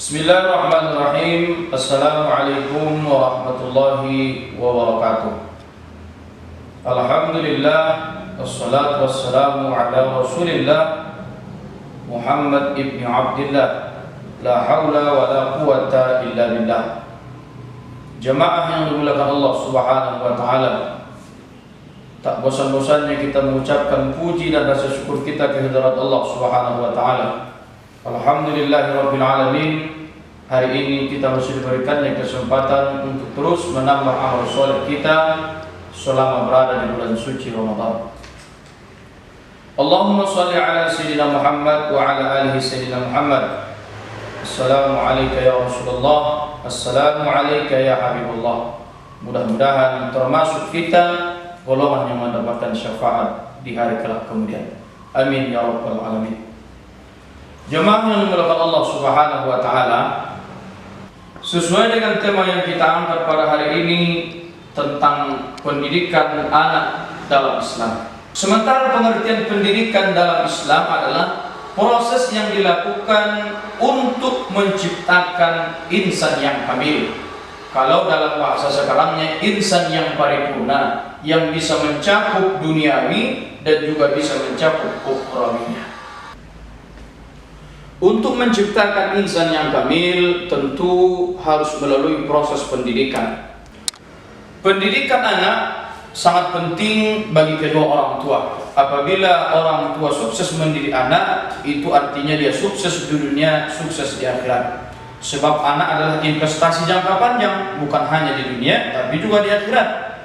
Bismillahirrahmanirrahim. Assalamualaikum warahmatullahi wabarakatuh. Alhamdulillah, wassalatu wassalamu ala rasulillah Muhammad ibn Abdillah, la hawla wa la quwata illa billah. Jamaah yang dimuliakan Allah subhanahu wa ta'ala, tak bosan-bosannya kita mengucapkan puji dan rasa syukur kita kehadirat Allah subhanahu wa ta'ala. Alhamdulillahirabbil alamin. Hari ini kita masih diberikannya kesempatan untuk terus menambah amal soleh kita selama berada di bulan suci Ramadan. Allahumma shalli ala sayyidina Muhammad wa ala alihi sayyidina Muhammad. Assalamu alayka ya Rasulullah, assalamu alayka ya Habibullah. Mudah-mudahan termasuk kita golongan yang mendapatkan syafaat di hari kelak kemudian. Amin ya rabbal alamin. Jemaah yang dimuliakan Allah subhanahu wa ta'ala, sesuai dengan tema yang kita angkat pada hari ini tentang pendidikan anak dalam Islam. Sementara pengertian pendidikan dalam Islam adalah proses yang dilakukan untuk menciptakan insan yang kamil. Kalau dalam bahasa sekarangnya, insan yang paripurna, yang bisa mencakup duniawi dan juga bisa mencakup ukhrawinya. Untuk menciptakan insan yang kamil tentu harus melalui proses pendidikan. Pendidikan anak sangat penting bagi kedua orang tua. Apabila orang tua sukses mendidik anak, itu artinya dia sukses di dunia, sukses di akhirat. Sebab anak adalah investasi jangka panjang, bukan hanya di dunia tapi juga di akhirat.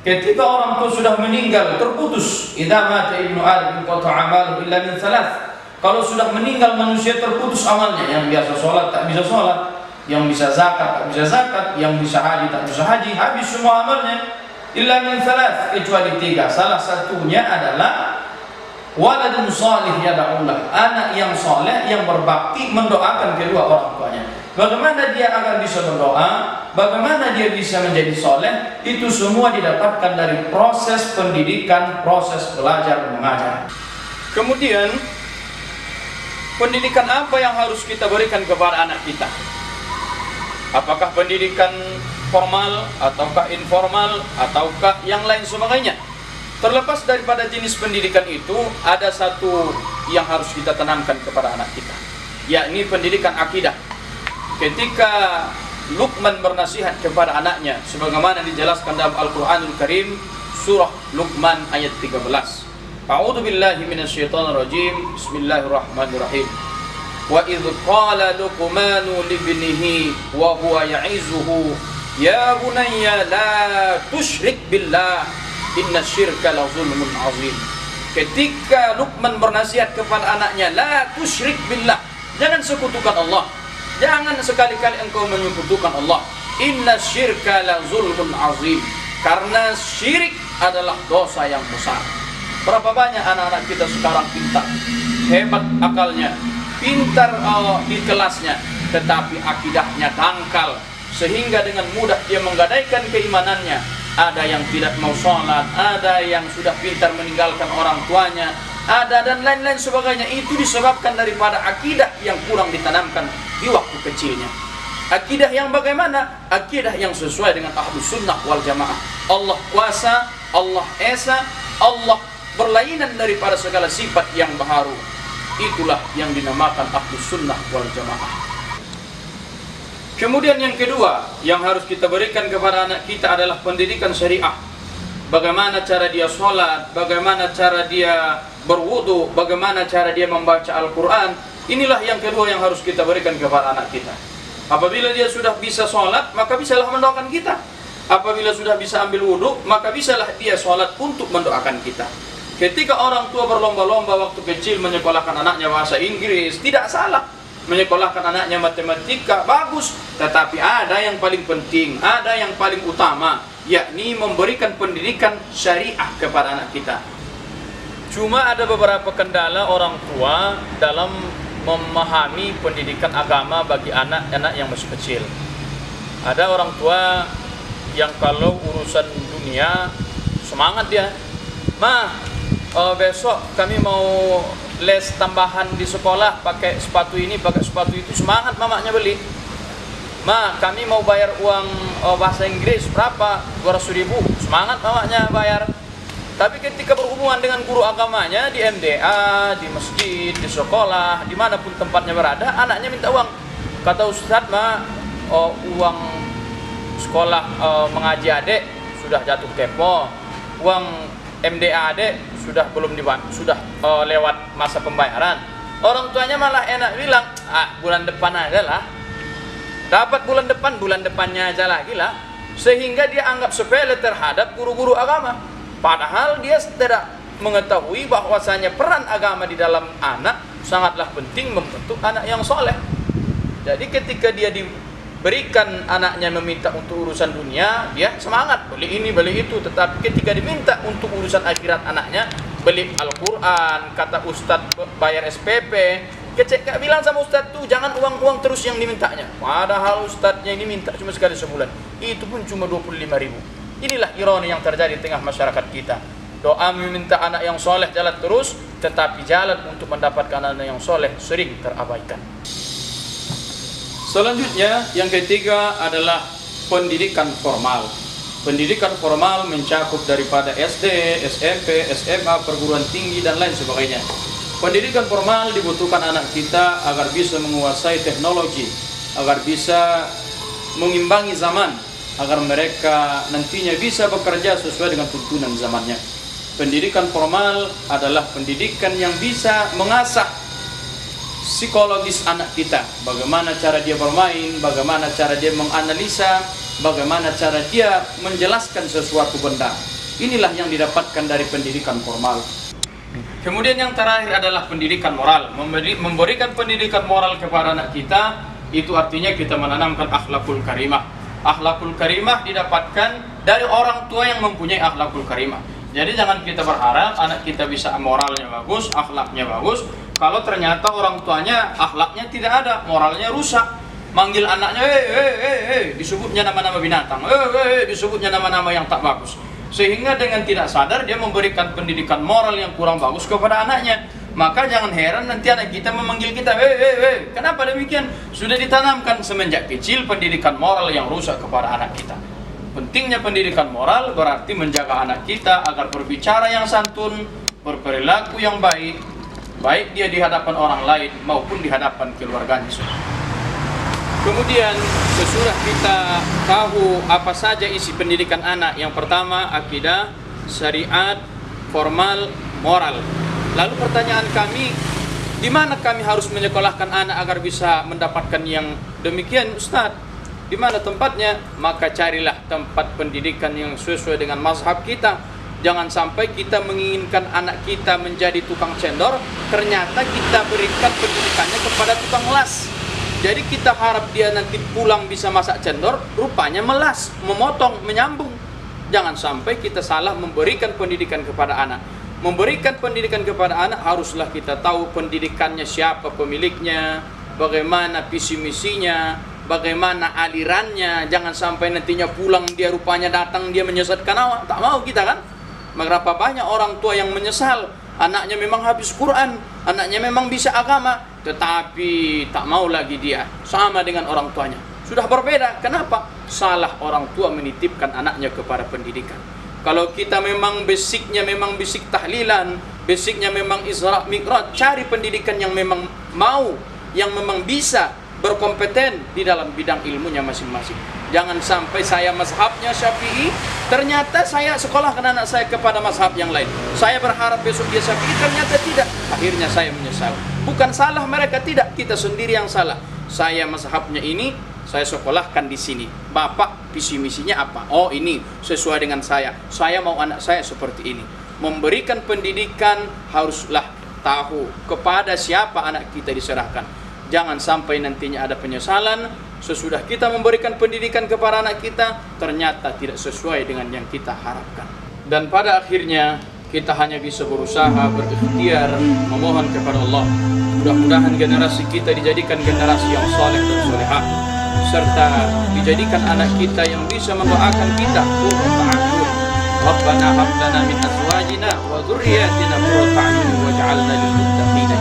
Ketika orang tua sudah meninggal, terputus, idza mata ibnu adam qata amalu illa min thalath. Kalau sudah meninggal manusia terputus amalnya. Yang biasa sholat tak bisa sholat, yang bisa zakat tak bisa zakat, yang bisa haji tak bisa haji, habis semua amalnya. Illa min thalath, kecuali tiga. Salah satunya adalah waladun salih yad'ulah, anak yang soleh yang berbakti mendoakan kedua orang tuanya. Bagaimana dia agar bisa berdoa, bagaimana dia bisa menjadi soleh, itu semua didapatkan dari proses pendidikan, proses belajar mengajar. Kemudian pendidikan apa yang harus kita berikan kepada anak kita? Apakah pendidikan formal, ataukah informal, ataukah yang lain sebagainya? Terlepas daripada jenis pendidikan itu, ada satu yang harus kita tanamkan kepada anak kita, yakni pendidikan akidah. Ketika Luqman bernasihat kepada anaknya, sebagaimana dijelaskan dalam Al-Quranul Karim, surah Luqman ayat 13. A'udzu billahi minasyaitonir rajim. Bismillahirrahmanirrahim. Wa idz qala Luqmanu libnihi wa huwa ya'izuhu ya bunayya la tusyrik billah innasyirka la zulmun azim. Ketika Luqman bernasihat kepada anaknya, la tusyrik billah, jangan sekutukan Allah, jangan sekali-kali engkau menyekutukan Allah. Innasyirka la zulmun azim, karena syirik adalah dosa yang besar. Berapa banyak anak-anak kita sekarang pintar, hebat akalnya, pintar di kelasnya, tetapi akidahnya dangkal, sehingga dengan mudah dia menggadaikan keimanannya. Ada yang tidak mau sholat, ada yang sudah pintar meninggalkan orang tuanya, ada dan lain-lain sebagainya. Itu disebabkan daripada akidah yang kurang ditanamkan di waktu kecilnya. Akidah yang bagaimana? Akidah yang sesuai dengan Ahlus Sunnah wal Jamaah. Allah kuasa, Allah esa, Allah berlainan daripada segala sifat yang baharu. Itulah yang dinamakan Ahlus Sunnah wal Jamaah. Kemudian yang kedua yang harus kita berikan kepada anak kita adalah pendidikan syariah. Bagaimana cara dia sholat, bagaimana cara dia berwudu, bagaimana cara dia membaca Al-Quran. Inilah yang kedua yang harus kita berikan kepada anak kita. Apabila dia sudah bisa sholat, maka bisalah mendoakan kita. Apabila sudah bisa ambil wudu, maka bisalah dia sholat untuk mendoakan kita. Ketika orang tua berlomba-lomba waktu kecil menyekolahkan anaknya bahasa Inggris, tidak salah. Menyekolahkan anaknya matematika, bagus. Tetapi ada yang paling penting, ada yang paling utama, yakni memberikan pendidikan syariah kepada anak kita. Cuma ada beberapa kendala orang tua dalam memahami pendidikan agama bagi anak-anak yang masih kecil. Ada orang tua yang kalau urusan dunia semangat dia, besok kami mau les tambahan di sekolah, pakai sepatu ini, pakai sepatu itu, semangat mamanya beli. Ma, kami mau bayar uang bahasa Inggris berapa? 200.000. Semangat mamanya bayar. Tapi ketika berhubungan dengan guru agamanya di MDA, di masjid, di sekolah, dimanapun tempatnya berada, anaknya minta uang. Kata Ustadz, ma, uang sekolah mengaji adek sudah jatuh tempo, uang MDA adek sudah lewat masa pembayaran. Orang tuanya malah enak bilang, bulan depan aja lah. Dapat bulan depannya aja lagi lah. Sehingga dia anggap sepele terhadap guru-guru agama. Padahal dia tidak mengetahui bahwasanya peran agama di dalam anak sangatlah penting membentuk anak yang soleh. Jadi ketika dia diberikan anaknya meminta untuk urusan dunia, dia semangat beli ini beli itu. Tetapi ketika diminta untuk urusan akhirat anaknya, beli Al-Quran, kata Ustadz bayar SPP, kecek bilang sama Ustadz tuh jangan uang terus yang dimintanya. Padahal Ustadznya ini minta cuma sekali sebulan, itu pun cuma 25.000. Inilah ironi yang terjadi di tengah masyarakat kita. Doa meminta anak yang soleh jalan terus, tetapi jalan untuk mendapatkan anak yang soleh sering terabaikan. Selanjutnya yang ketiga adalah pendidikan formal. Pendidikan formal mencakup daripada SD, SMP, SMA, perguruan tinggi dan lain sebagainya. Pendidikan formal dibutuhkan anak kita agar bisa menguasai teknologi, agar bisa mengimbangi zaman, agar mereka nantinya bisa bekerja sesuai dengan tuntunan zamannya. Pendidikan formal adalah pendidikan yang bisa mengasah psikologis anak kita, bagaimana cara dia bermain, bagaimana cara dia menganalisa, bagaimana cara dia menjelaskan sesuatu benda. Inilah yang didapatkan dari pendidikan formal. Kemudian yang terakhir adalah pendidikan moral. Memberikan pendidikan moral kepada anak kita, itu artinya kita menanamkan akhlakul karimah. Akhlakul karimah didapatkan dari orang tua yang mempunyai akhlakul karimah. Jadi jangan kita berharap anak kita bisa moralnya bagus, akhlaknya bagus, kalau ternyata orang tuanya akhlaknya tidak ada, moralnya rusak. Manggil anaknya, disebutnya nama-nama binatang, disebutnya nama-nama yang tak bagus. Sehingga dengan tidak sadar dia memberikan pendidikan moral yang kurang bagus kepada anaknya. Maka jangan heran nanti anak kita memanggil kita, kenapa demikian? Sudah ditanamkan semenjak kecil pendidikan moral yang rusak kepada anak kita. Pentingnya pendidikan moral berarti menjaga anak kita agar berbicara yang santun, berperilaku yang baik, baik dia di hadapan orang lain maupun di hadapan keluarganya. Kemudian sesudah kita tahu apa saja isi pendidikan anak, yang pertama akidah, syariat, formal, moral. Lalu pertanyaan kami, di mana kami harus menyekolahkan anak agar bisa mendapatkan yang demikian, Ustaz? Di mana tempatnya? Maka carilah tempat pendidikan yang sesuai dengan mazhab kita. Jangan sampai kita menginginkan anak kita menjadi tukang cendor, ternyata kita berikan pendidikannya kepada tukang las. Jadi kita harap dia nanti pulang bisa masak cendor, rupanya melas, memotong, menyambung. Jangan sampai kita salah memberikan pendidikan kepada anak. Memberikan pendidikan kepada anak haruslah kita tahu pendidikannya siapa pemiliknya, bagaimana visi misinya, bagaimana alirannya. Jangan sampai nantinya pulang dia rupanya datang dia menyesatkan awak. Tak mau kita kan? Berapa banyak orang tua yang menyesal, anaknya memang habis Quran, anaknya memang bisa agama, tetapi tak mau lagi dia sama dengan orang tuanya. Sudah berbeda. Kenapa? Salah orang tua menitipkan anaknya kepada pendidikan. Kalau kita memang basicnya memang basic tahlilan, basicnya memang Isra Mi'raj, cari pendidikan yang memang mau, yang memang bisa berkompeten di dalam bidang ilmunya masing-masing. Jangan sampai saya mazhabnya Syafi'i, ternyata saya sekolahkan anak saya kepada mazhab yang lain. Saya berharap besok dia Syafi'i, ternyata tidak. Akhirnya saya menyesal. Bukan salah mereka, tidak, kita sendiri yang salah. Saya mazhabnya ini, saya sekolahkan di sini. Bapak visi misinya apa? Oh, ini sesuai dengan saya. Saya mau anak saya seperti ini. Memberikan pendidikan haruslah tahu kepada siapa anak kita diserahkan. Jangan sampai nantinya ada penyesalan sesudah kita memberikan pendidikan kepada anak kita, ternyata tidak sesuai dengan yang kita harapkan. Dan pada akhirnya kita hanya bisa berusaha berikhtiar memohon kepada Allah. Mudah-mudahan generasi kita dijadikan generasi yang saleh dan salehah, serta dijadikan anak kita yang bisa mendoakan kita. Rabbana hab lana min azwajina wa dzurriyyatina qurrata a'yun waj'alna lil muttaqina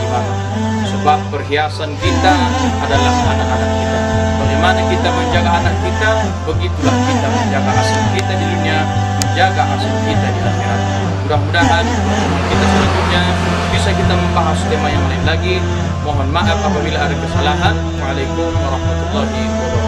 Sebab perhiasan kita adalah anak-anak kita. Bagaimana kita menjaga anak kita, begitulah kita menjaga aset kita di dunia, menjaga aset kita di akhirat. Mudah-mudahan kita selanjutnya bisa kita membahas tema yang lain lagi. Mohon maaf apabila ada kesalahan. Waalaikumsalam warahmatullahi wabarakatuh.